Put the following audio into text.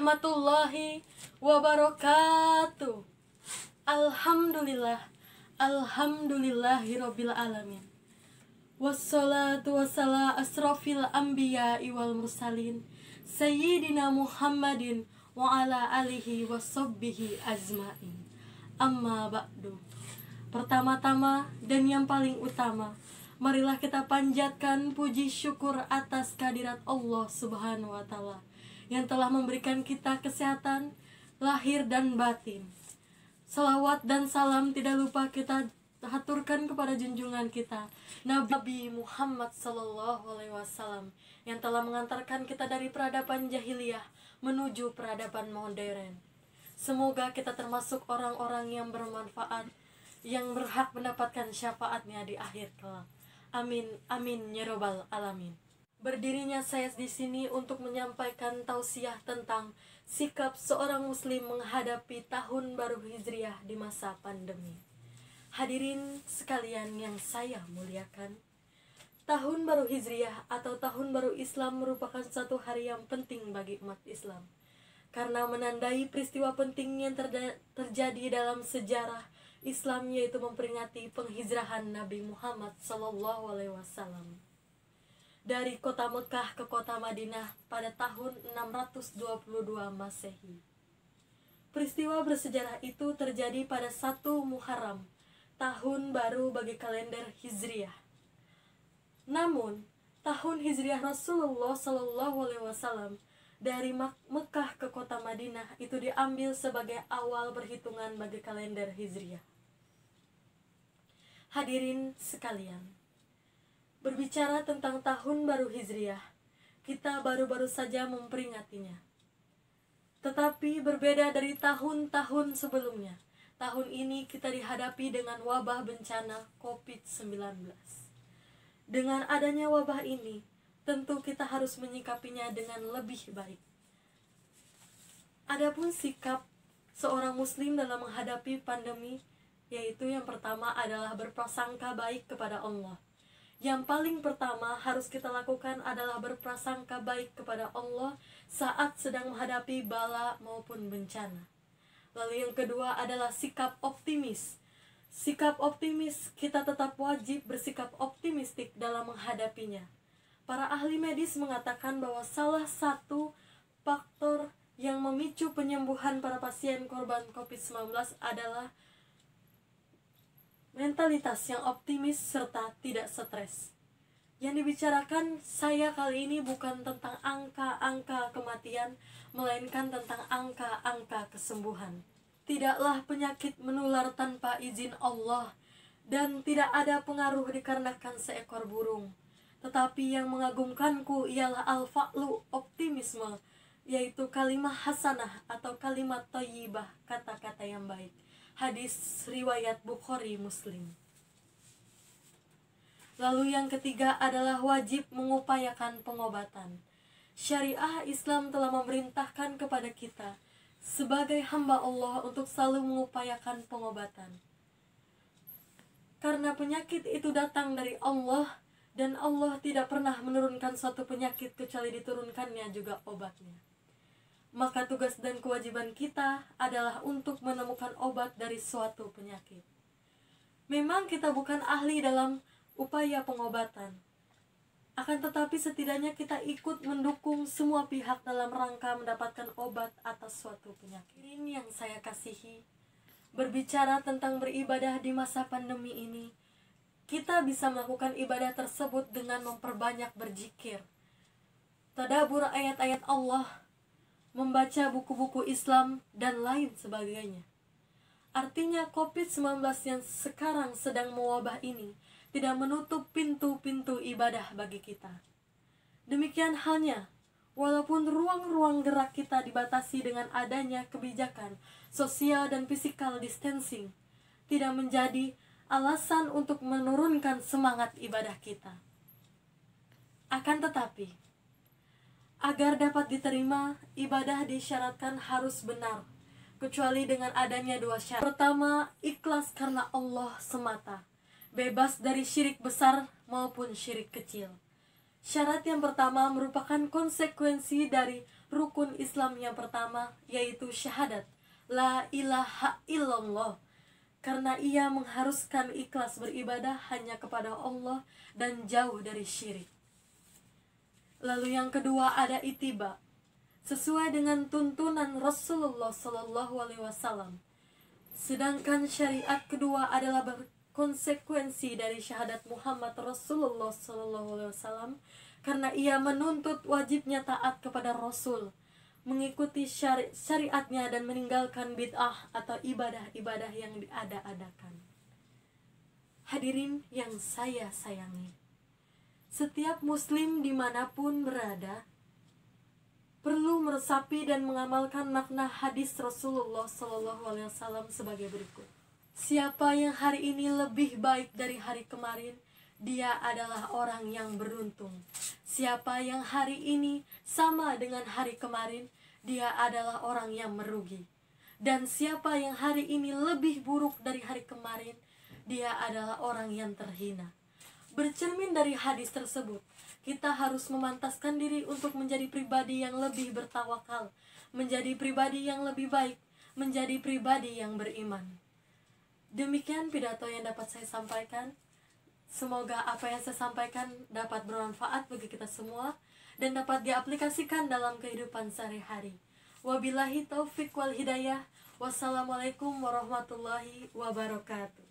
warahmatullahi wabarakatuh. Alhamdulillah, alhamdulillahirabbil alamin. Wassalatu wassalamu asrofil anbiya wal mursalin Sayyidina Muhammadin wa ala alihi washabbihi azmain. Amma ba'du. Pertama-tama dan yang paling utama, marilah kita panjatkan puji syukur atas kehadirat Allah Subhanahu wa Ta'ala yang telah memberikan kita kesehatan lahir dan batin. Salawat dan salam tidak lupa kita haturkan kepada junjungan kita Nabi Muhammad Sallallahu Alaihi Wasallam yang telah mengantarkan kita dari peradaban jahiliyah menuju peradaban modern. Semoga kita termasuk orang-orang yang bermanfaat, yang berhak mendapatkan syafaatnya di akhir kelak. Amin, amin ya robbal alamin. Berdirinya saya di sini untuk menyampaikan tausiah tentang sikap seorang muslim menghadapi tahun baru Hijriah di masa pandemi. Hadirin sekalian yang saya muliakan, tahun baru Hijriah atau tahun baru Islam merupakan satu hari yang penting bagi umat Islam karena menandai peristiwa penting yang terjadi dalam sejarah Islam, yaitu memperingati penghijrahan Nabi Muhammad SAW dari kota Mekah ke kota Madinah pada tahun 622 Masehi. Peristiwa bersejarah itu terjadi pada 1 Muharram, tahun baru bagi kalender Hijriah. Namun, tahun Hijriah Rasulullah SAW dari Mekah ke kota Madinah itu diambil sebagai awal perhitungan bagi kalender Hijriah. Hadirin sekalian, berbicara tentang tahun baru Hijriah, kita baru-baru saja memperingatinya. Tetapi berbeda dari tahun-tahun sebelumnya, tahun ini kita dihadapi dengan wabah bencana COVID-19. Dengan adanya wabah ini, tentu kita harus menyikapinya dengan lebih baik. Adapun sikap seorang muslim dalam menghadapi pandemi, yaitu yang pertama adalah berprasangka baik kepada Allah. Yang paling pertama harus kita lakukan adalah berprasangka baik kepada Allah saat sedang menghadapi bala maupun bencana. Lalu yang kedua adalah sikap optimis. Sikap optimis, kita tetap wajib bersikap optimistik dalam menghadapinya. Para ahli medis mengatakan bahwa salah satu faktor yang memicu penyembuhan para pasien korban COVID-19 adalah mentalitas yang optimis serta tidak stres. Yang dibicarakan saya kali ini bukan tentang angka-angka kematian, melainkan tentang angka-angka kesembuhan. Tidaklah penyakit menular tanpa izin Allah, dan tidak ada pengaruh dikarenakan seekor burung. Tetapi yang mengagumkanku ialah al-fa'lu, optimisme, yaitu kalimat hasanah atau kalimat thayyibah, kata-kata yang baik. Hadis riwayat Bukhari Muslim. Lalu yang ketiga adalah wajib mengupayakan pengobatan. Syariah Islam telah memerintahkan kepada kita sebagai hamba Allah untuk selalu mengupayakan pengobatan. Karena penyakit itu datang dari Allah, dan Allah tidak pernah menurunkan suatu penyakit kecuali diturunkannya juga obatnya. Maka tugas dan kewajiban kita adalah untuk menemukan obat dari suatu penyakit. Memang kita bukan ahli dalam upaya pengobatan, akan tetapi setidaknya kita ikut mendukung semua pihak dalam rangka mendapatkan obat atas suatu penyakit. Ini yang saya kasihi, berbicara tentang beribadah di masa pandemi ini, kita bisa melakukan ibadah tersebut dengan memperbanyak berzikir, tadabbur ayat-ayat Allah, membaca buku-buku Islam, dan lain sebagainya. Artinya COVID-19 yang sekarang sedang mewabah ini tidak menutup pintu-pintu ibadah bagi kita. Demikian halnya, walaupun ruang-ruang gerak kita dibatasi dengan adanya kebijakan sosial dan physical distancing, tidak menjadi alasan untuk menurunkan semangat ibadah kita. Akan tetapi, agar dapat diterima, ibadah disyaratkan harus benar, kecuali dengan adanya 2 syarat. Pertama, ikhlas karena Allah semata, bebas dari syirik besar maupun syirik kecil. Syarat yang pertama merupakan konsekuensi dari rukun Islam yang pertama, yaitu syahadat la ilaha illallah, karena ia mengharuskan ikhlas beribadah hanya kepada Allah dan jauh dari syirik. Lalu yang kedua ada ittiba, sesuai dengan tuntunan Rasulullah SAW. Sedangkan syariat kedua adalah konsekuensi dari syahadat Muhammad Rasulullah SAW, karena ia menuntut wajibnya taat kepada Rasul, mengikuti syariatnya dan meninggalkan bid'ah atau ibadah-ibadah yang diada-adakan. Hadirin yang saya sayangi, setiap muslim dimanapun berada perlu meresapi dan mengamalkan makna hadis Rasulullah SAW sebagai berikut. Siapa yang hari ini lebih baik dari hari kemarin, dia adalah orang yang beruntung. Siapa yang hari ini sama dengan hari kemarin, dia adalah orang yang merugi. Dan siapa yang hari ini lebih buruk dari hari kemarin, dia adalah orang yang terhina. Bercermin dari hadis tersebut, kita harus memantaskan diri untuk menjadi pribadi yang lebih bertawakal, menjadi pribadi yang lebih baik, menjadi pribadi yang beriman. Demikian pidato yang dapat saya sampaikan. Semoga apa yang saya sampaikan dapat bermanfaat bagi kita semua dan dapat diaplikasikan dalam kehidupan sehari-hari. Wabillahi taufik wal hidayah. Wassalamualaikum warahmatullahi wabarakatuh.